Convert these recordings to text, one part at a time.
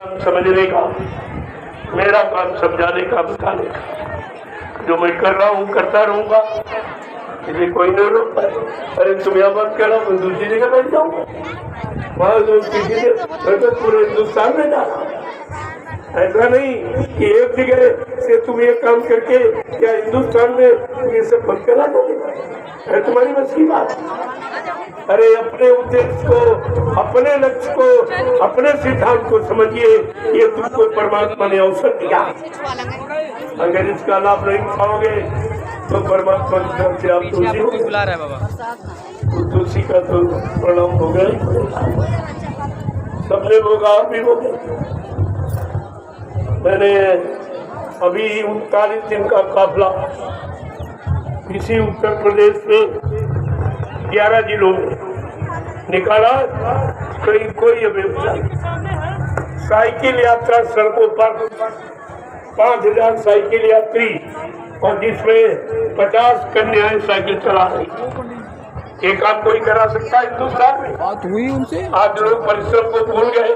समझने का, मेरा काम समझाने का, बताने का। जो मैं कर रहा हूँ करता रहूंगा, इसे कोई नहीं रोक पाए। अरे तुम यहाँ बात कर रहा हूँ, मैं दूसरी जगह बैठ जाऊंगा, वहां जो किसी ने मैं तो पूरे हिंदुस्तान में जा रहा हूँ। ऐसा नहीं कि एक जगह से तुम ये काम करके क्या हिंदुस्तान में ये सब बंद करा दोगे, है तुम्हारी बस की बात। अरे अपने उद्देश्य को, अपने लक्ष्य को, अपने सिद्धांत को समझिए। ये तुमको परमात्मा ने अवसर दिया, अगर इसका लाभ नहीं उठाओगे तो परमात्मा की तरफ से आप तुलसी बुला रहे बाबा, तुलसी का तो प्रणाम हो गया, सबने होगा, आप भी हो गए। मैंने अभी 39 दिन का काफिला इसी उत्तर प्रदेश में 11 जिलों में निकाला। कहीं कोई अव्यवस्था, साइकिल यात्रा सड़कों पर 5000 साइकिल यात्री, और जिसमें 50 कन्याएं साइकिल चला रही। ये काम कोई करा सकता है हिंदुस्तान में? बात हुई उनसे, आज लोग परिश्रम को भूल गए,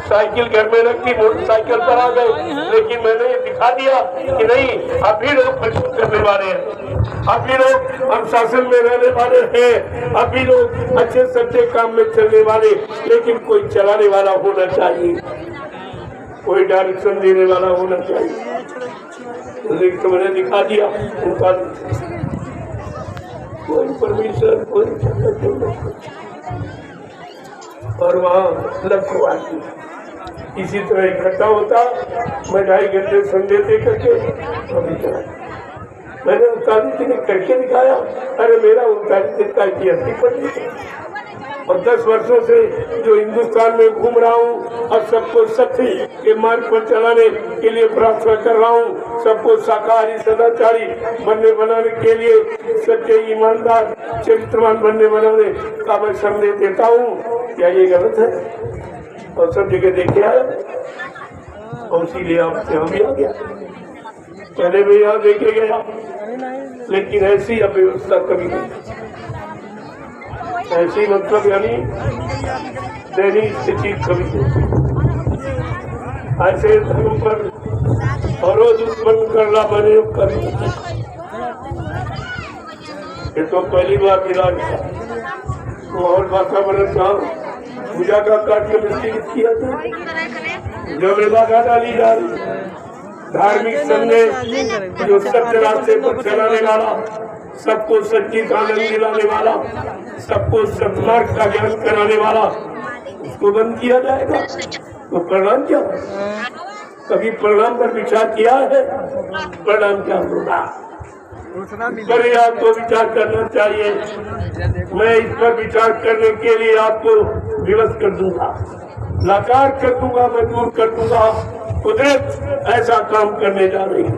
साइकिल घर में रखी, मोटरसाइकिल पर आ गए। लेकिन मैंने ये दिखा दिया कि नहीं, अभी लोग परिश्रम करने वाले हैं, अभी लोग अनुशासन में रहने वाले हैं, अभी लोग अच्छे सच्चे काम में चलने वाले। लेकिन कोई चलाने वाला होना चाहिए, कोई डायरेक्शन देने वाला होना चाहिए। तो मैंने दिखा दिया उनका, कोई परमिशन, कोई और वहाँ लक्ष्यवादी इसी तरह इकट्ठा होता। मैं 2.5 घंटे संडे दे करके अभी चला, मैंने 39 दिन करके दिखाया। अरे मेरा 39 दिन का इतिहास ही पढ़ लिया, और 10 वर्षों से जो हिंदुस्तान में घूम रहा हूँ और सबको सत्य के मार्ग पर चलाने के लिए प्रार्थना कर रहा हूँ, सबको शाकाहारी सदाचारी बनाने के लिए, सच्चे ईमानदार चरित्रवान बनाने का मैं संदेश देता हूँ। क्या ये गलत है? और सब जगह देखे आया, और इसीलिए आपसे हम भी आ गया। पहले भी यहाँ देखे गया, लेकिन ऐसी अव्यवस्था कभी नहीं, ऐसी मतलब यानी दैनिक स्थिति कभी ऐसे धर्म पर अवरोध उत्पन्न करना बने कभी। ये तो पहली बार मिला माहौल वातावरण था, पूजा का कार्यक्रम किया था, जब विवाह डाली जा रही, धार्मिक संदेश जो सत्य रास्ते पर चलाने वाला, सबको सच्ची आनंद दिलाने वाला, सबको सत्मार्ग का ज्ञान कराने वाला, उसको बंद किया जाएगा तो प्रणाम क्या? कभी प्रणाम पर विचार किया है? प्रणाम क्या होगा? पर आपको विचार करना चाहिए। मैं इस पर विचार करने के लिए आपको विवश कर दूंगा, लाचार कर दूंगा, मजबूर कर दूंगा। कुदरत ऐसा काम करने जा रही है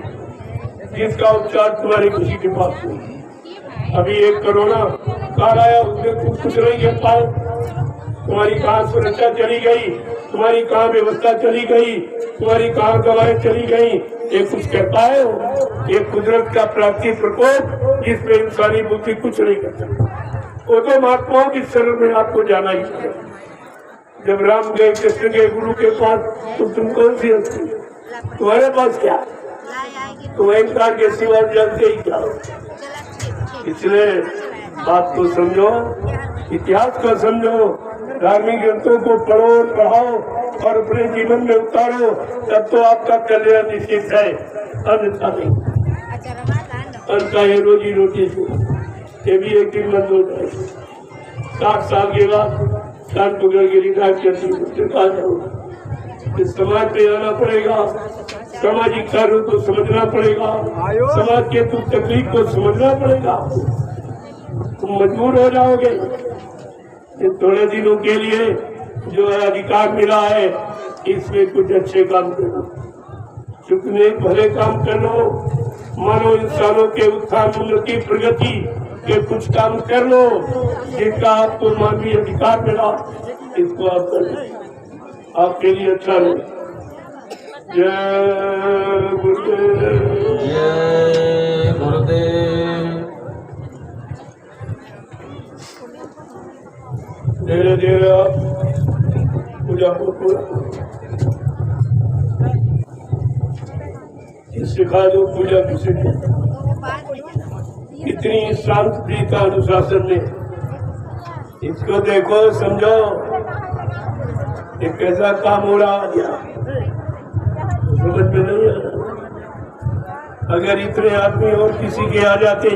जिसका उपचार तुम्हारी खुशी के पास नहीं। अभी एक कोरोना काल आया, उसमें तुम कुछ नहीं कर पाए, तुम्हारी कहाँ सुरक्षा चली गई, तुम्हारी कहाँ व्यवस्था चली गई, तुम्हारी कहाँ दवाएं चली गई, ये कुछ कर पाए हो? ये कुदरत का प्राकृतिक प्रकोप जिसमें इंसानी बुद्धि कुछ नहीं कर सकती। वो तो महात्माओं की शरण में आपको जाना ही है। जब राम गए, कृष्ण गए गुरु के पास, तो तुम कौन सी हस्ती, तुम्हारे पास क्या? तुम अहंकार के सिवा जानते ही क्या हो? इसलिए बात को समझो, इतिहास को समझो, धार्मिक ग्रंथों को पढ़ो, पढ़ाओ और अपने जीवन में उतारो, तब तो आपका कल्याण निश्चित है, अन्यथा नहीं। अन्यथा है रोजी रोटी से, ये भी एक दिन बंद हो जाए। 60 साल के बाद कान पकड़ के रिटायर करती कहा जाऊंगा। इस समाज पे आना पड़ेगा, सामाजिक कार्यों को समझना पड़ेगा, समाज के दुख तकलीफ को समझना पड़ेगा। तुम मजबूर हो जाओगे। इन थोड़े दिनों के लिए जो है अधिकार मिला है, इसमें कुछ अच्छे काम करो, चुपने भले काम करो, मानो इंसानों के उत्थान, उन्नति, प्रगति के कुछ काम कर लो, जिनका आपको मानवीय अधिकार मिला, इसको आप कर लो, आपके लिए अच्छा नहीं। जय गुरुदेव, जय गुरुदेव। धीरे धीरे आप पूजा को पूरा सिखा दो पूजा किसे कहते हैं। इतनी शांत प्रीता अनुशासन में इसको देखो समझो ये कैसा काम हो रहा है, समझ में नहीं आ रहा। अगर इतने आदमी और किसी के आ जाते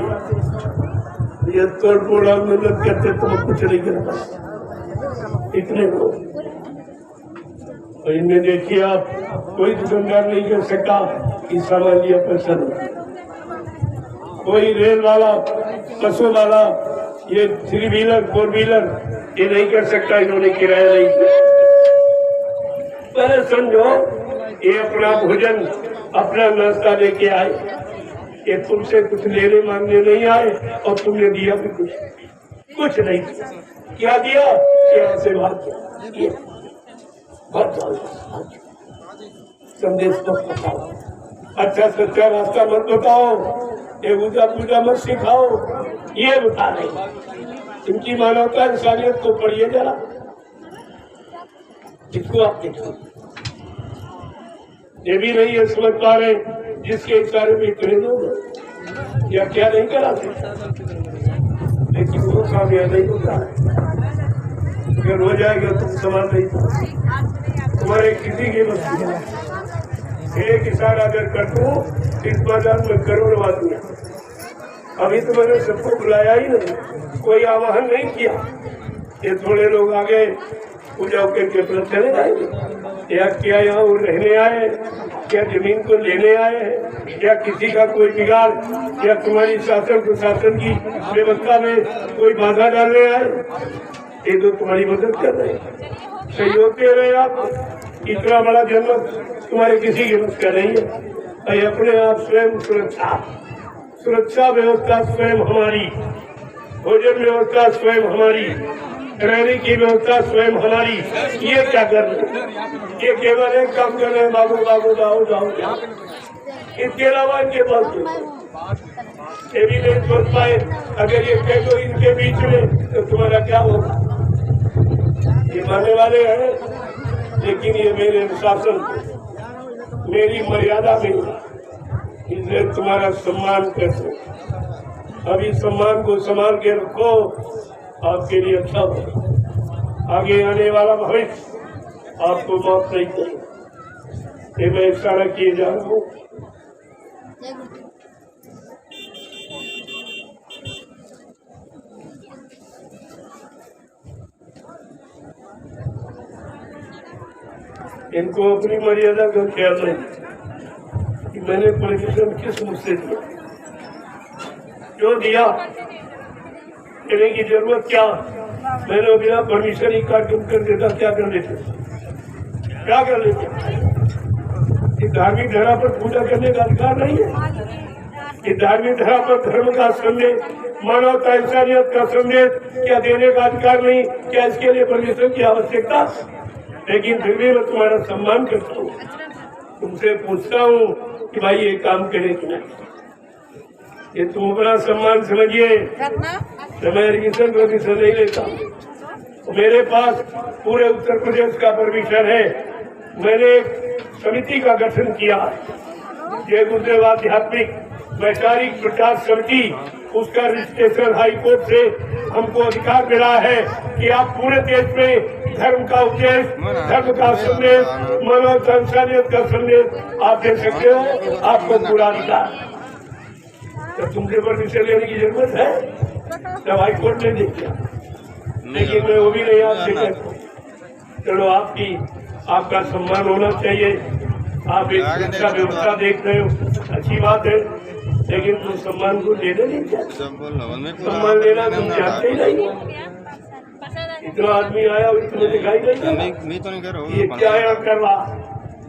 ये तोड़ फोड़ आंदोलन करते तो कुछ नहीं कर पाते इतने लोग। और इनमें देखिए आप कोई दुकानदार नहीं कर सकता कि सामान लिया पैसा नहीं, कोई रेल वाला बसों वाला ये 3 व्हीलर 4 व्हीलर ये नहीं कर सकता, इन्होंने किराया नहीं दिया। पहले समझो ये अपना भोजन अपना नाश्ता लेके आए, ये तुमसे कुछ लेने मांगने नहीं आए और तुमने दिया भी कुछ नहीं दिया। क्या दिया? क्या से बात किया संदेश मत बताओ, अच्छा सच्चा रास्ता मत बताओ, ये पूजा पूजा मत सिखाओ, ये बता रहे। इनकी मानवता इंसानियत को पढ़िए जरा, इसको आप देखो। ये भी नहीं है समझ पा रहे जिसके इशारे में इतने लोग या क्या नहीं कराते, लेकिन वो कामयाब नहीं होता है। अगर हो जाएगा तो सवाल नहीं, तुम्हारे किसी की बस एक इशारा अगर कर दो इस बाजार में करोड़ आदमी। अभी तो मैंने सबको बुलाया ही नहीं, कोई आवाहन नहीं किया। ये थोड़े लोग आ गए पूजा करके अपना चले जाएंगे, या क्या यहाँ वो रहने आए, क्या जमीन को लेने आए हैं, या किसी का कोई बिगाड़, या तुम्हारी शासन प्रशासन की व्यवस्था में कोई बाधा डालने आए। ये तो तुम्हारी मदद कर रहे हैं, सहयोग दे रहे हैं आप। इतना बड़ा जन्म तुम्हारे किसी की मदद कर रही है। अपने आप स्वयं सुरक्षा व्यवस्था स्वयं हमारी, भोजन व्यवस्था स्वयं हमारी, रहने की व्यवस्था स्वयं हमारी। ये क्या कर रहे हैं? ये केवल एक काम कर रहे हैं, बाबू बाबू जाओ जाओ जाओ। इसके अलावा इनके पास ये भी नहीं सोच पाए अगर ये कह दो इनके बीच में तो तुम्हारा क्या होगा। ये मानने वाले हैं, लेकिन ये मेरे अनुशासन मेरी मर्यादा में, इसलिए तुम्हारा सम्मान कैसे। अभी सम्मान को संभाल के रखो, आपके लिए अच्छा हो। आगे आने वाला भविष्य आपको माफ नहीं करेगा। ये मैं इशारा किए जा रहा हूँ। इनको अपनी मर्यादा का ख्याल नहीं कि मैंने परमिशन किस मुझसे दिया, क्यों दिया, कहने की जरूरत क्या। मैंने बिना परमिशन ही कार्यक्रम कर देता, क्या कर लेते, क्या कर लेते। ये धार्मिक धरा पर पूजा करने का अधिकार नहीं है। ये धार्मिक धरा पर धर्म का संदेश, मानवता इंसानियत का संदेश क्या देने का अधिकार नहीं? क्या इसके लिए परमिशन की आवश्यकता? लेकिन फिर भी मैं तुम्हारा सम्मान करता हूँ, तुमसे पूछता हूँ कि भाई ये काम करे कि नहीं। ये तुम अपना सम्मान समझिए, तो मैं रिविजन नहीं लेता। मेरे पास पूरे उत्तर प्रदेश का परमिशन है। मैंने एक समिति का गठन किया, ये गुरुदेव आध्यात्मिक वैचारिक प्रकाश समिति, उसका रजिस्ट्रेशन हाई कोर्ट से हमको अधिकार मिला है कि आप पूरे देश में धर्म का उपदेश, धर्म का संदेश, मानवता इंसानियत का संदेश आप दे सकते हो। आपको पूरा अधिकार। तो तुमसे परमिशन लेने की जरूरत है, जब हाई कोर्ट ने दे दिया, लेकिन मैं वो भी नहीं आपसे कहता। चलो आपका सम्मान होना चाहिए। आप एक शिक्षा व्यवस्था देख रहे हो, अच्छी बात है, लेकिन तुम सम्मान को लेना नहीं चाहते। सम्मान लेना तुम चाहते ही नहीं। इतना आदमी आया और तुम्हें दिखाई नहीं, ये क्या यहाँ कर रहा,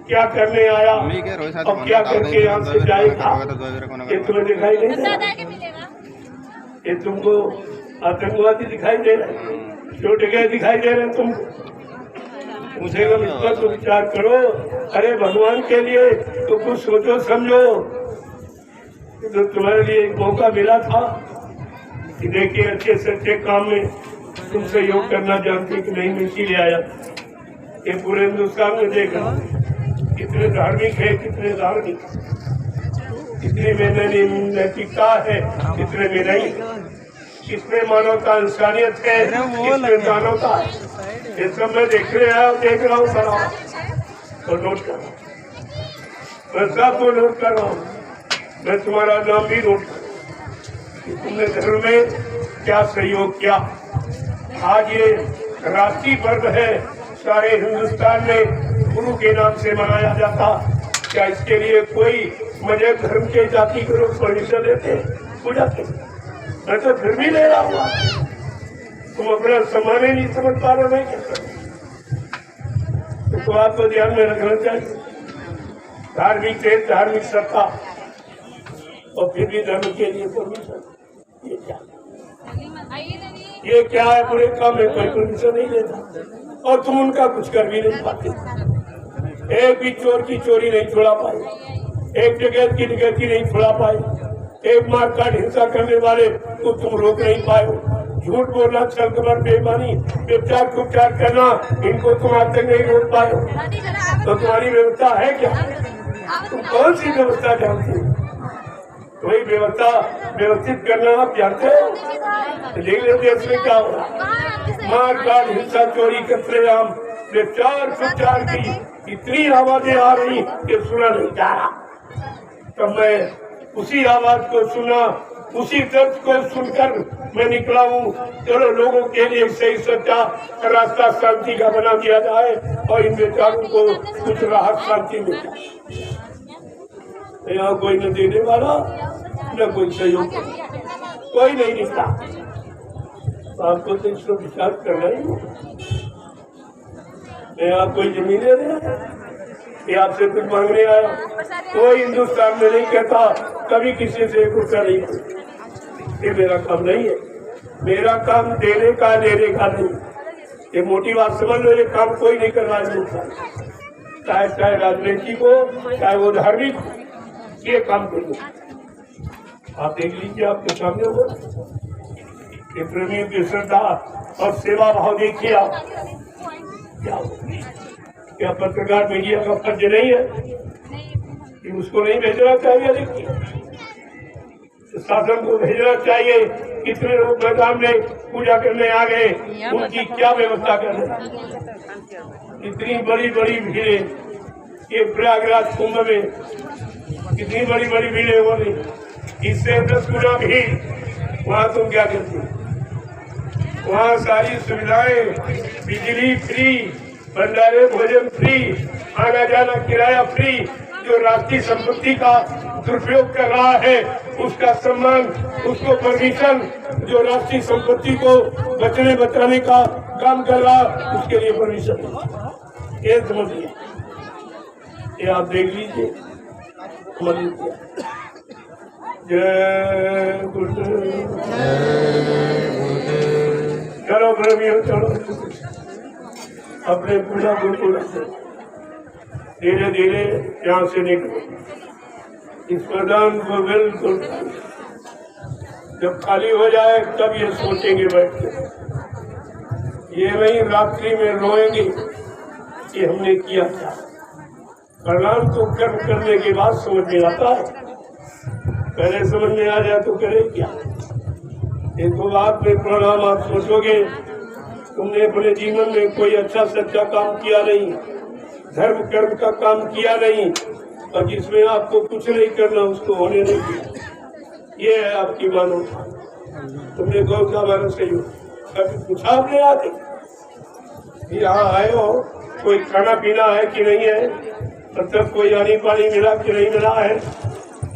क्या करने आया और क्या करके यहाँ से जाएगा, ये तुम्हें दिखाई नहीं दे रहा। ये तुमको आतंकवादी दिखाई दे रहे, छोटे गए दिखाई दे रहे तुमको। मुझे इस पर तो विचार करो। अरे भगवान के लिए तो कुछ सोचो समझो। तो तुम्हारे लिए एक मौका मिला था कि देखिए अच्छे से अच्छे काम में तुम सहयोग करना जानते कि नहीं, इसीलिए आया। ये पूरे हिंदुस्तान में देखा कितने धार्मिक है, कितने धार्मिक। इतने में नैतिकता है, इतने में नहीं। इसमें मानवता इंसानियत है, इसमें मानवता है। ये सब मैं देख रहा हूँ सर, तो नोट कर रहा हूँ, मैं सबको नोट कर रहा हूँ। मैं तुम्हारा नाम भी नोट कर रहा हूँ कि तुमने धर्म में क्या सहयोग किया। आज ये राष्ट्रीय पर्व है, सारे हिंदुस्तान में गुरु के नाम से मनाया जाता। क्या इसके लिए कोई मजहब धर्म के जाति के लोग परमिशन देते पूजा के? मैं तो फिर भी ले रहा हूँ। तुम अपना सम्मान ही नहीं समझ पा रहे हो, मैं क्या करूं? तो आपको ध्यान में रखना चाहिए। धार्मिक देश, धार्मिक सत्ता, और फिर भी धर्म के लिए परमिशन, ये क्या है? पूरे काम में कोई परमिशन नहीं देता और तुम उनका कुछ कर भी नहीं पाते। एक भी चोर की चोरी नहीं छुड़ा पाए, एक डकैत की डकैती नहीं छुड़ा पाए, एक मारकाट हिंसा करने वाले को तुम रोक नहीं पाए। झूठ बोलना, छल कपट, बेईमानी, व्यभिचार कुचार करना, इनको तुम आज तक नहीं रोक पाए। तो तुम्हारी व्यवस्था है क्या? तुम कौन सी व्यवस्था जानते हो? कोई व्यवस्था व्यवस्थित करना आप जानते हो? देख लो देश में क्या हो रहा है। मारकाट, हिंसा, चोरी, कतलेआम, व्यभिचार कुचार की इतनी आवाजें आ रही कि सुना नहीं जा रहा। तब मैं उसी आवाज को सुना, उसी दर्द को सुनकर मैं निकला हूँ। चलो लोगों के लिए सही सच्चा रास्ता शांति का बना दिया जाए और इन बेचारों को कुछ राहत शांति मिल जाए। यहाँ कोई न देने वाला, न कोई सहयोग, कोई नहीं निकला। आपको तो इसको विचार करना ही होगा। यहाँ कोई जमीन ले रहा है कि आपसे कुछ मांगने आया? कोई हिंदुस्तान में नहीं कहता कभी किसी से रुपया नहीं मांगा। ये मेरा काम नहीं है। मेरा काम देने का, लेने का नहीं। ये मोटी बात समझ लो, ये काम कोई नहीं कर रहा है। चाहे राजनीति को, चाहे वो धार्मिक हो, ये काम करो। आप देख लीजिए, आपके सामने हो ये प्रेमियों की श्रद्धा और सेवा भाव देखिए आप क्या हो। क्या पत्रकार मीडिया का फर्ज नहीं है कि उसको नहीं भेजना चाहिए? देखिए, शासन को भेजना चाहिए। कितने लोग मैदान में पूजा करने आ गए, उनकी क्या व्यवस्था कर रहे? इतनी बड़ी बड़ी भीड़ें, ये प्रयागराज कुंभ में कितनी बड़ी बड़ी भीड़ें हो रही, इससे 10 गुना भीड़। वहाँ तुम क्या करते हो? वहाँ सारी सुविधाएं, बिजली फ्री, भंडारे भोजन फ्री, आना जाना किराया फ्री। जो राष्ट्रीय संपत्ति का दुरुपयोग कर रहा है उसका सम्मान, उसको परमिशन, जो राष्ट्रीय संपत्ति को बचाने का काम कर रहा उसके लिए परमिशन, ये समझिए। ये आप देख लीजिए, समझ लीजिए। जय गुरुदेव। चलो प्रेमियों, चलो अपने पूजा को पूरा धीरे धीरे यहाँ से निकलो। इस मैदान को बिल्कुल जब खाली हो जाए तब ये सोचेंगे बैठ के, ये नहीं रात्रि में रोएंगे कि हमने किया क्या। प्रणाम तो कर्म करने के बाद समझ में आता है, पहले समझ में आ जाए तो करे क्या। एक तो बात में प्रणाम आप सोचोगे तुमने अपने जीवन में कोई अच्छा सच्चा काम किया नहीं, धर्म कर्म का काम किया नहीं, और जिसमें आपको कुछ नहीं करना उसको होने नहीं दिया। ये है आपकी मानवता। तुमने गौ का हमारा सहयोग कभी पूछा आपने? आते यहाँ आए हो, कोई खाना पीना है कि नहीं है, मतलब कोई पानी पानी मिला कि नहीं मिला है,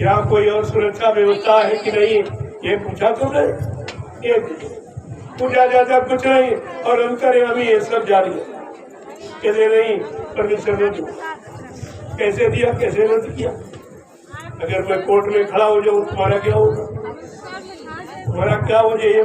यहाँ कोई और सुरक्षा व्यवस्था है कि नहीं, ये पूछा तुमने? ये पूछा जाता कुछ नहीं, और अंतर्यामी ये सब जारी है। कैसे नहीं परमिशन नहीं दिया, कैसे दिया, कैसे रद्द किया? अगर मैं कोर्ट में खड़ा हो जाऊँ तुम्हारा क्या होगा? तुम्हारा क्या हो जाए?